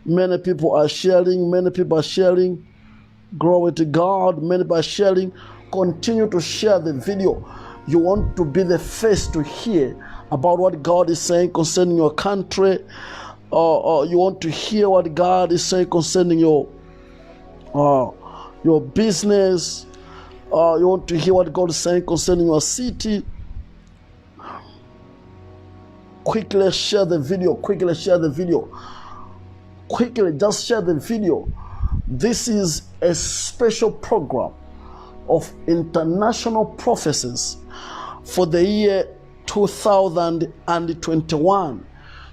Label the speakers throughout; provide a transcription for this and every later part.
Speaker 1: Many people are sharing. Many people are sharing. Glory to God. Many people are sharing. Continue to share the video. You want to be the first to hear about what God is saying concerning your country. Or you want to hear what God is saying concerning your business. You want to hear what God is saying concerning your city. Quickly share the video. Quickly share the video. Quickly just share the video. This is a special program of international prophecies for the year 2021.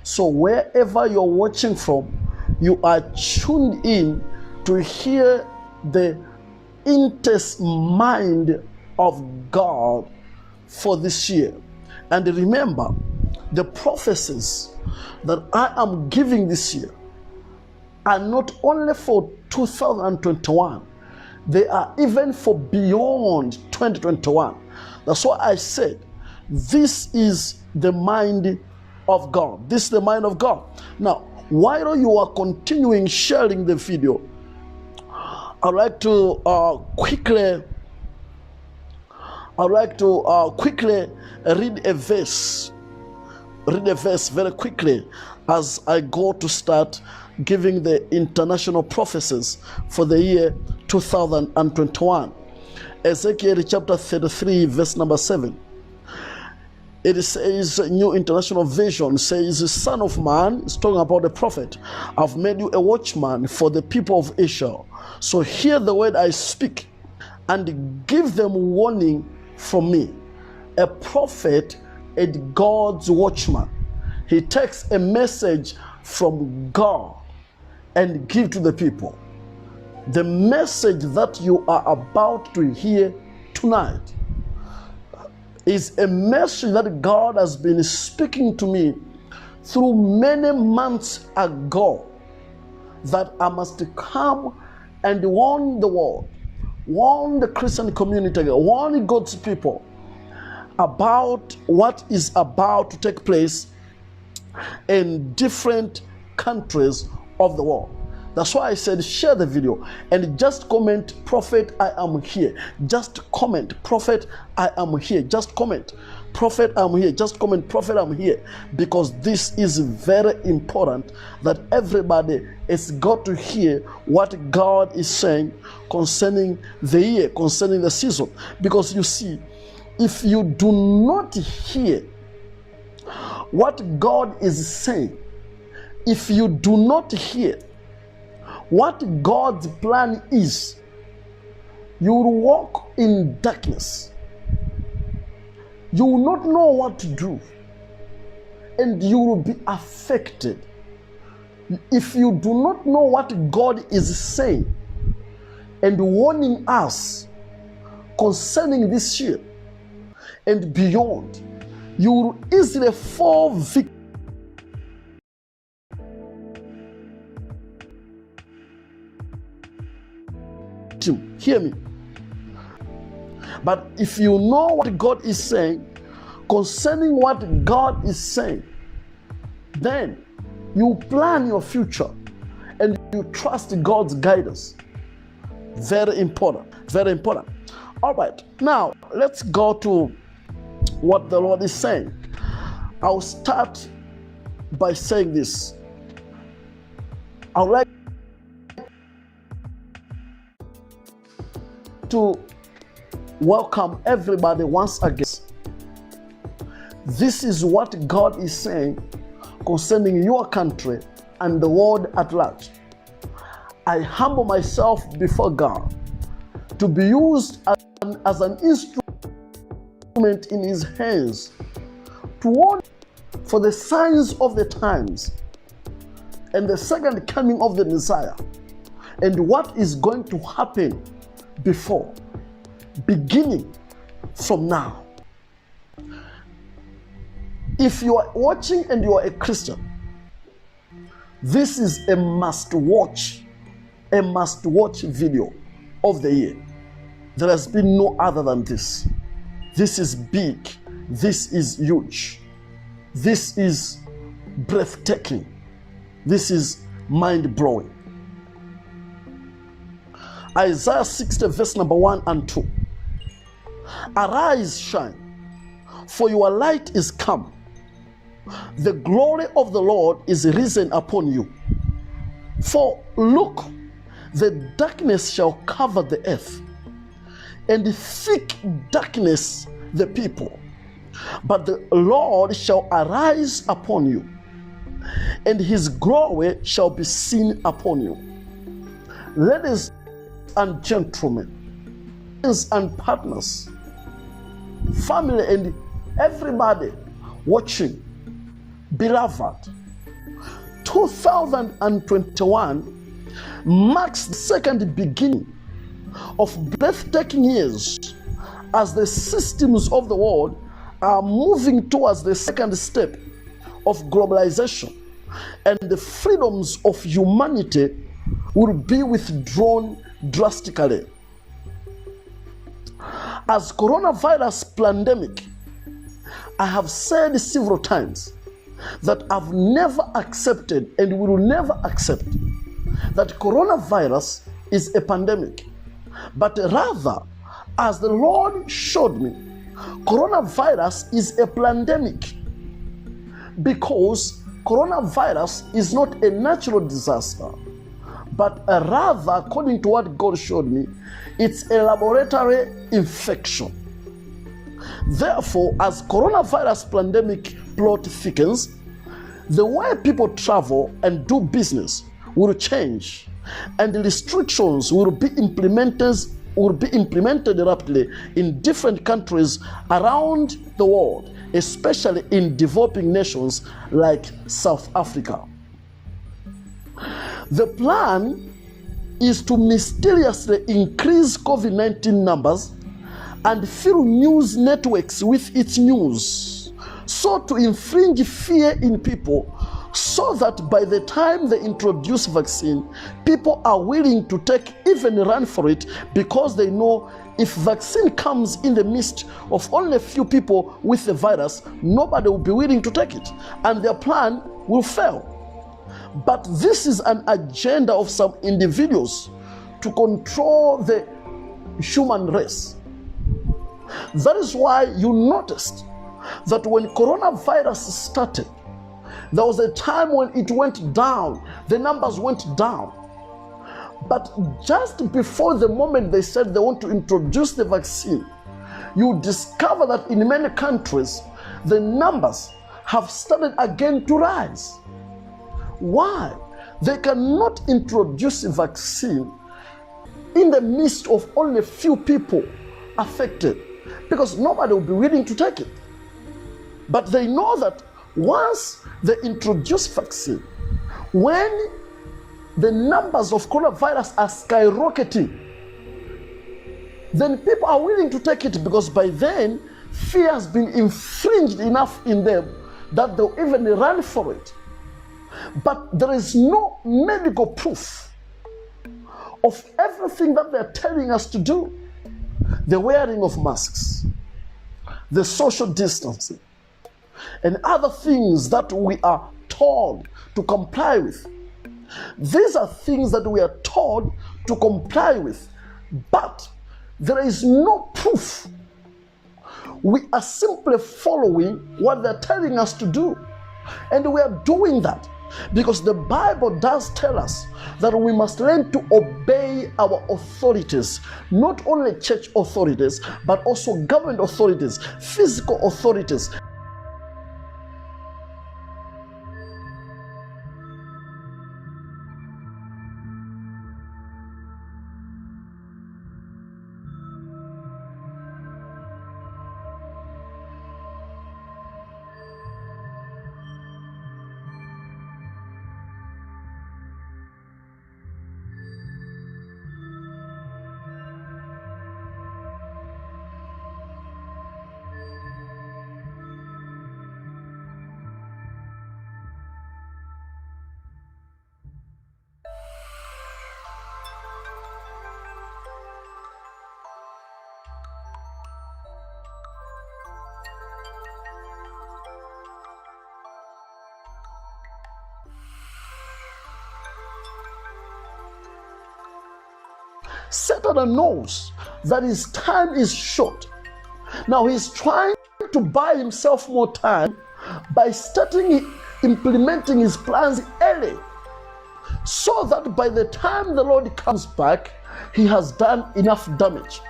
Speaker 1: So wherever you're watching from, you are tuned in to hear the intense mind of God for this year. And remember, the prophecies that I am giving this year are not only for 2021, they are even for beyond 2021. That's why I said, this is the mind of God. This is the mind of God. Now, while you are continuing sharing the video, I'd like to quickly read a verse. Read a verse very quickly as I go to start giving the international prophecies for the year 2021. Ezekiel chapter 33, verse number 7. It says, New International Version says, Son of man, it's talking about the prophet, I've made you a watchman for the people of Israel. So hear the word I speak and give them warning from me. A prophet is God's watchman. He takes a message from God and give to the people. The message that you are about to hear tonight is a message that God has been speaking to me through many months ago, that I must come and warn the world, warn the Christian community, warn God's people about what is about to take place in different countries of the world. That's why I said share the video and just comment, Prophet, I am here. Just comment, Prophet, I am here. Just comment, Prophet, I'm here. Just comment, Prophet, I'm here. Because this is very important that everybody has got to hear what God is saying concerning the year, concerning the season. Because you see, if you do not hear what God is saying, if you do not hear what God's plan is, you will walk in darkness. You will not know what to do, and you will be affected. If you do not know what God is saying and warning us concerning this year and beyond, you will easily fall victim. Hear me. But if you know what God is saying concerning what God is saying, then you plan your future and you trust God's guidance. Very important. Very important. All right. Now, let's go to what the Lord is saying. I'll start by saying this. I would like to welcome everybody once again. This is what God is saying concerning your country and the world at large. I humble myself before God to be used as an instrument in His hands to warn for the signs of the times and the second coming of the Messiah and what is going to happen before, beginning from now. If you are watching and you are a Christian, this is a must-watch video of the year. There has been no other than this. This is big. This is huge. This is breathtaking. This is mind-blowing. Isaiah 60 verse number 1 and 2. Arise, shine, for your light is come. The glory of the Lord is risen upon you. For look, the darkness shall cover the earth, and thick darkness the people. But the Lord shall arise upon you, and his glory shall be seen upon you. Ladies and gentlemen, friends and partners, family and everybody watching, beloved, 2021 marks the second beginning of breathtaking years as the systems of the world are moving towards the second step of globalization, and the freedoms of humanity will be withdrawn drastically. As coronavirus pandemic, I have said several times that I've never accepted and will never accept that coronavirus is a pandemic, but rather, as the Lord showed me, coronavirus is a pandemic, because coronavirus is not a natural disaster, but rather, according to what God showed me, it's a laboratory infection. Therefore, as coronavirus pandemic plot thickens, the way people travel and do business will change, and the restrictions will be implemented rapidly in different countries around the world, especially in developing nations like South Africa. The plan is to mysteriously increase COVID-19 numbers and fill news networks with its news, so to infringe fear in people, so that by the time they introduce vaccine, people are willing to even run for it, because they know if vaccine comes in the midst of only a few people with the virus, nobody will be willing to take it, and their plan will fail. But this is an agenda of some individuals to control the human race. That is why you noticed that when coronavirus started, there was a time when it went down, the numbers went down. But just before the moment they said they want to introduce the vaccine, you discover that in many countries, the numbers have started again to rise. Why? They cannot introduce a vaccine in the midst of only a few people affected, because nobody will be willing to take it. But they know that once they introduce vaccine, when the numbers of coronavirus are skyrocketing, then people are willing to take it, because by then fear has been infringed enough in them that they'll even run for it. But there is no medical proof of everything that they're telling us to do. The wearing of masks, the social distancing, and other things that we are told to comply with. These are things that we are told to comply with, but there is no proof. We are simply following what they're telling us to do, and we are doing that because the Bible does tell us that we must learn to obey our authorities, not only church authorities, but also government authorities, physical authorities. Satan knows that his time is short. Now he's trying to buy himself more time by starting implementing his plans early, so that by the time the Lord comes back, he has done enough damage.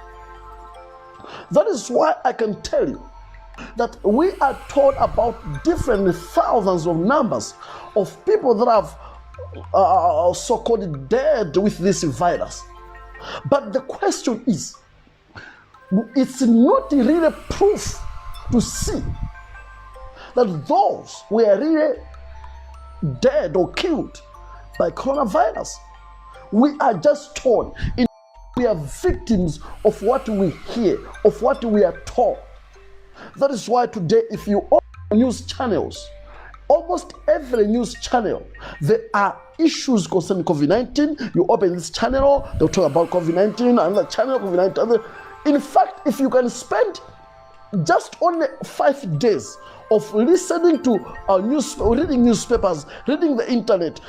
Speaker 1: That is why I can tell you that we are told about different thousands of numbers of people that have so-called dead with this virus. But the question is, it's not really proof to see that those were really dead or killed by coronavirus. We are just told, we are victims of what we hear, of what we are told. That is why today, if you open news channels, almost every news channel, there are issues concerning COVID-19. You open this channel, they'll talk about COVID-19, another channel, COVID-19. In fact, if you can spend just only 5 days of listening to reading newspapers, reading the internet,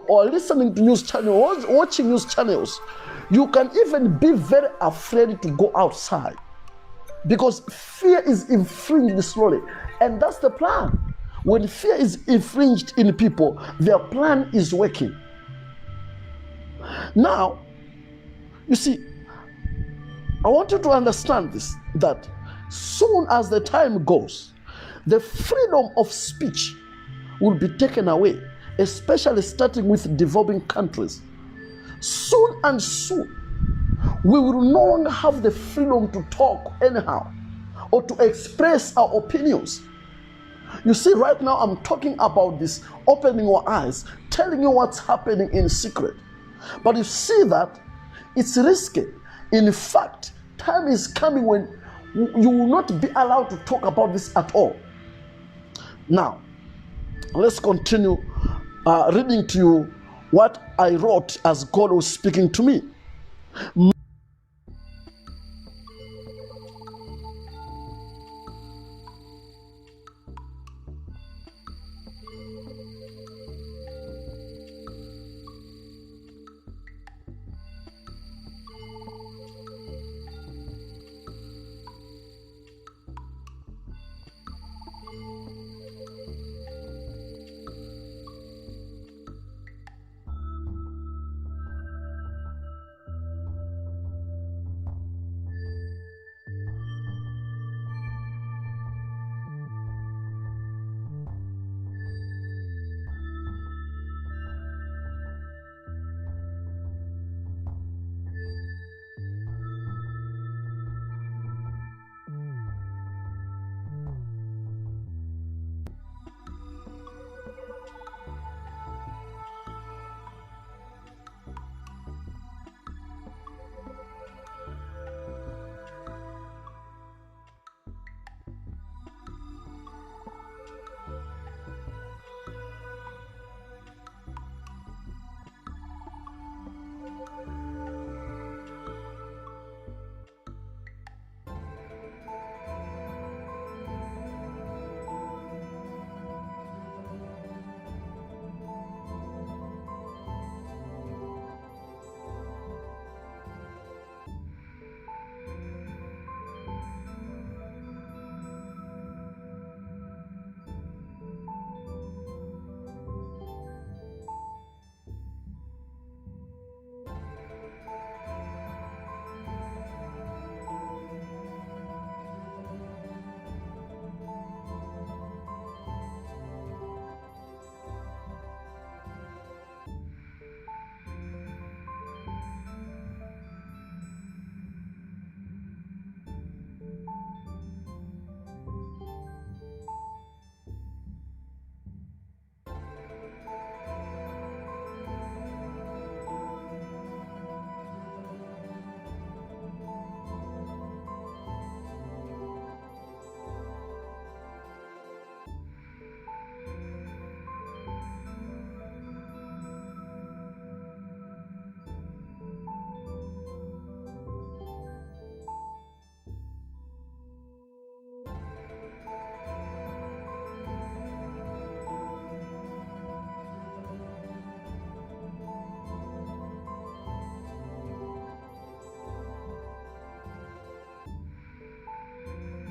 Speaker 1: or listening to news channels, watching news channels, you can even be very afraid to go outside, because fear is infringed slowly. And that's the plan. When fear is infringed in people, their plan is working. Now, you see, I want you to understand this, that soon as the time goes, the freedom of speech will be taken away, especially starting with developing countries. Soon and soon, we will no longer have the freedom to talk anyhow or to express our opinions. You see, right now I'm talking about this, opening your eyes, telling you what's happening in secret. But you see that it's risky. In fact, time is coming when you will not be allowed to talk about this at all. Now, let's continue reading to you what I wrote as God was speaking to me.